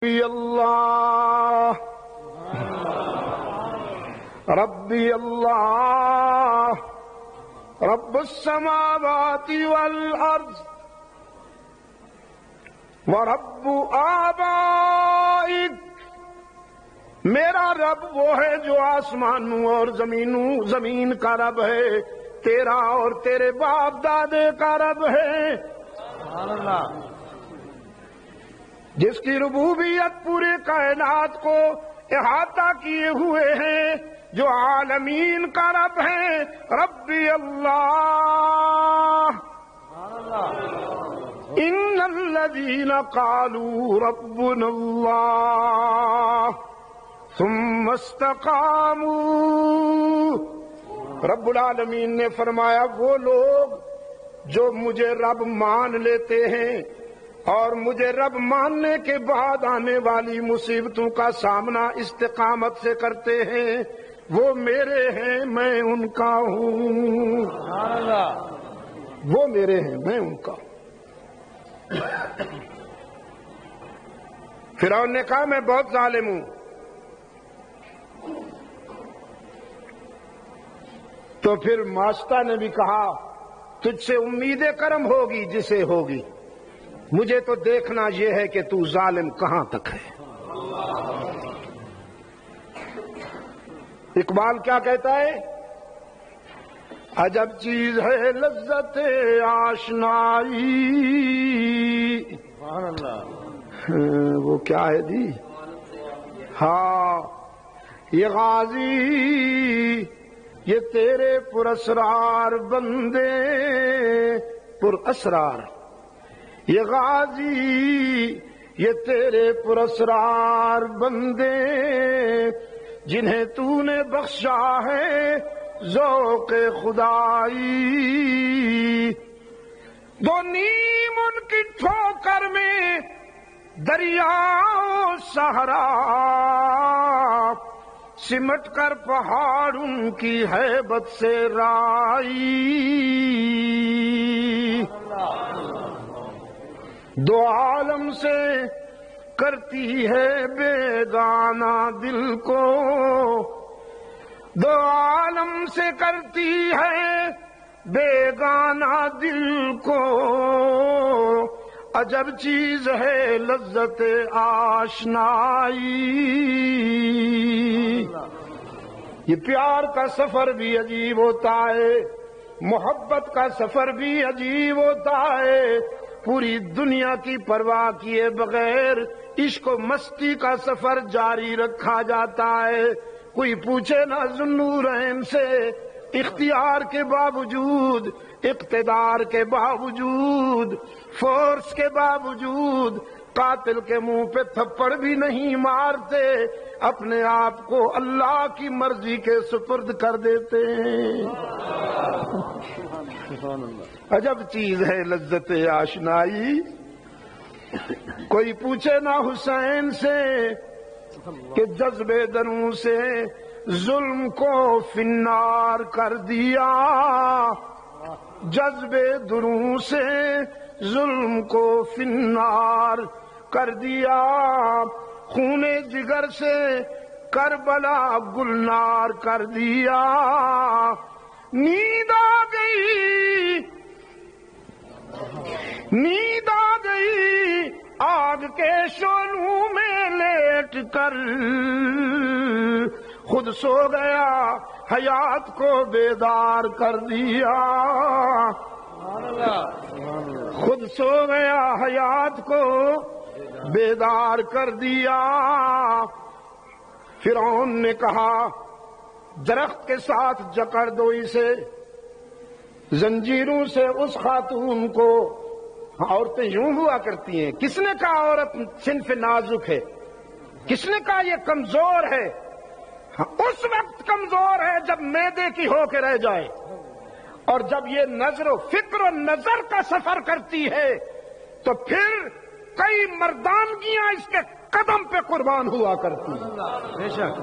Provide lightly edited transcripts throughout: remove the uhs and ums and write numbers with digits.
اللہ ربی اللہ رب السماوات والارض ورب آبائک، میرا رب وہ ہے جو آسمانوں اور زمین کا رب ہے، تیرا اور تیرے باپ دادے کا رب ہے، سبحان اللہ، جس کی ربوبیت پورے کائنات کو احاطہ کیے ہوئے ہیں، جو عالمین کا رب ہے، ربی اللہ۔ ان الذین قالوا ربنا اللہ ثم استقاموا، رب العالمین نے فرمایا وہ لوگ جو مجھے رب مان لیتے ہیں اور مجھے رب ماننے کے بعد آنے والی مصیبتوں کا سامنا استقامت سے کرتے ہیں، وہ میرے ہیں میں ان کا ہوں، وہ میرے ہیں میں ان کا۔ فرعون نے کہا میں بہت ظالم ہوں، تو پھر ماسٹر نے بھی کہا تجھ سے امید کرم ہوگی جسے ہوگی، مجھے تو دیکھنا یہ ہے کہ تو ظالم کہاں تک ہے۔ اقبال کیا کہتا ہے؟ عجب چیز ہے لذت آشنائی، سبحان اللہ، وہ کیا ہے جی؟ ہاں یہ غازی یہ تیرے پراسرار بندے، پر اسرار، یہ غازی یہ تیرے پراسرار بندے، جنہیں تو نے بخشا ہے ذوق خدائی، دو نیم ان کی ٹھوکر میں دریا صحرا، سمٹ کر پہاڑ ان کی ہیبت سے رائی، دو عالم سے کرتی ہے بیگانہ دل کو، دو عالم سے کرتی ہے بیگانہ دل کو، عجب چیز ہے لذت آشنائی۔ یہ پیار کا سفر بھی عجیب ہوتا ہے، محبت کا سفر بھی عجیب ہوتا ہے، پوری دنیا کی پرواہ کیے بغیر عشق و مستی کا سفر جاری رکھا جاتا ہے۔ کوئی پوچھے نہ ذوالنورین سے، اختیار کے باوجود، اقتدار کے باوجود، فورس کے باوجود قاتل کے منہ پہ تھپڑ بھی نہیں مارتے، اپنے آپ کو اللہ کی مرضی کے سپرد کر دیتے ہیں۔ عجب چیز ہے لذت آشنائی۔ کوئی پوچھے نہ حسین سے کہ جذبے دروں سے ظلم کو فنار کر دیا، جذبے دروں سے ظلم کو فنار کر دیا، خون جگر سے کربلا گلنار کر دیا، نیند آ گئی نیند آ گئی آگ کے شعلوں میں لیٹ کر، خود سو گیا حیات کو بیدار کر دیا، خود سو گیا حیات کو بیدار کر دیا۔ فرعون نے کہا درخت کے ساتھ جکڑ دو اسے، زنجیروں سے اس خاتون کو۔ عورتیں یوں ہوا کرتی ہیں، کس نے کہا عورت صنف نازک ہے؟ کس نے کہا یہ کمزور ہے؟ اس وقت کمزور ہے جب معدے کی ہو کے رہ جائے، اور جب یہ نظر و فکر و نظر کا سفر کرتی ہے تو پھر کئی مردانگیاں اس کے قدم پہ قربان ہوا کرتی ہیں۔ بے شک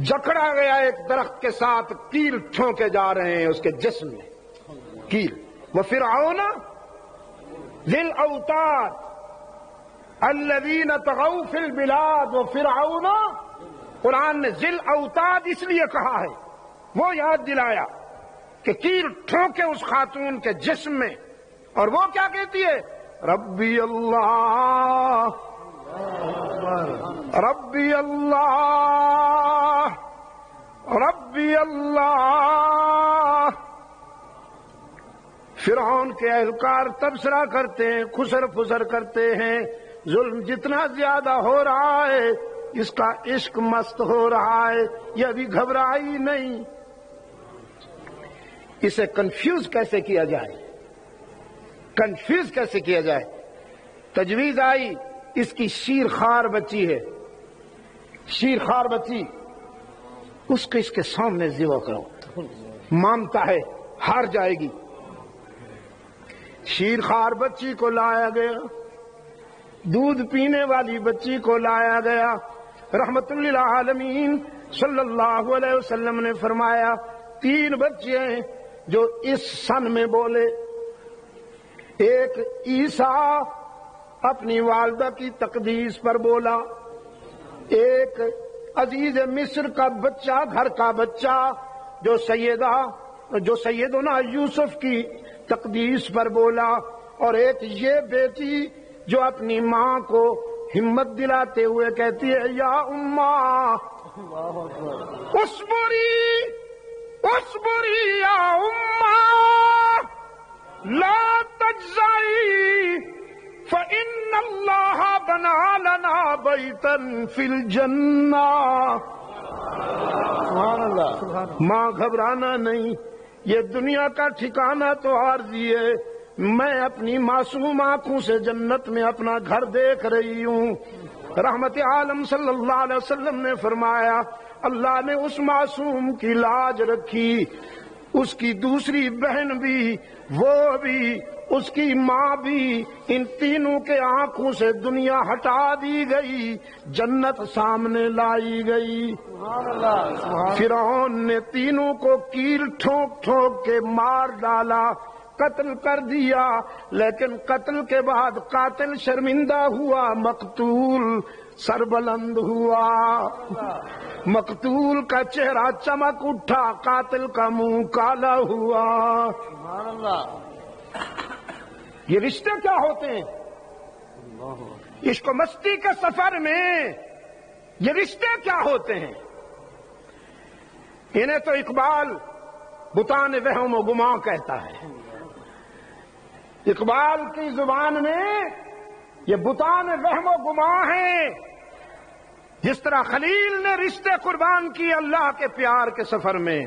جکڑا گیا ایک درخت کے ساتھ، کیل ٹھونکے جا رہے ہیں اس کے جسم میں، کیل۔ وَفِرْعَوْنَ ذِي الْأَوْتَادِ، الذین طغوا فی البلاد وفرعون، قرآن نے ذی الاوتاد اس لیے کہا ہے، وہ یاد دلایا کہ کیل ٹھونکے اس خاتون کے جسم میں، اور وہ کیا کہتی ہے؟ ربی اللہ ربی اللہ ربی اللہ۔ فرعون کے اہلکار تبصرہ کرتے ہیں، خسر پھسر کرتے ہیں، ظلم جتنا زیادہ ہو رہا ہے اس کا عشق مست ہو رہا ہے، یہ ابھی گھبرائی نہیں۔ اسے کنفیوز کیسے کیا جائے، کنفیوز کیسے کیا جائے؟ تجویز آئی، اس کی شیر خوار بچی ہے، شیر خوار بچی، اس کو اس کے سامنے ذبح کرو، مانتا ہے ہار جائے گی۔ شیر خوار بچی کو لایا گیا، دودھ پینے والی بچی کو لایا گیا۔ رحمت للعالمین صلی اللہ علیہ وسلم نے فرمایا 3 بچے ہیں جو اس سن میں بولے۔ ایک عیسیٰ اپنی والدہ کی تقدیس پر بولا، ایک عزیز مصر کا بچہ، گھر کا بچہ جو سیدنا یوسف کی تقدیس پر بولا، اور ایک یہ بیٹی جو اپنی ماں کو ہمت دلاتے ہوئے کہتی ہے یا اماں اصبری یا اماں لا تجزعی فإن اللہ بنا لنا بیتا فی الجنہ۔ سبحان اللہ۔ ماں گھبرانا نہیں، یہ دنیا کا ٹھکانہ تو عارضی ہے، میں اپنی معصوم آنکھوں سے جنت میں اپنا گھر دیکھ رہی ہوں۔ رحمت عالم صلی اللہ علیہ وسلم نے فرمایا اللہ نے اس معصوم کی لاج رکھی، اس کی دوسری بہن بھی، وہ بھی، اس کی ماں بھی، ان تینوں کے آنکھوں سے دنیا ہٹا دی گئی، جنت سامنے لائی گئی۔ فرعون نے تینوں کو کیل ٹھونک ٹھونک کے مار ڈالا، قتل کر دیا، لیکن قتل کے بعد قاتل شرمندہ ہوا، مقتول سربلند ہوا، مقتول کا چہرہ چمک اٹھا، قاتل کا منہ کالا ہوا۔ یہ رشتے کیا ہوتے ہیں عشق و مستی کے سفر میں؟ یہ رشتے کیا ہوتے ہیں؟ انہیں تو اقبال بتان وہم و گمان کہتا ہے۔ اقبال کی زبان میں یہ بتان وہم و گمان ہیں۔ جس طرح خلیل نے رشتے قربان کیے اللہ کے پیار کے سفر میں،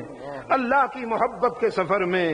اللہ کی محبت کے سفر میں،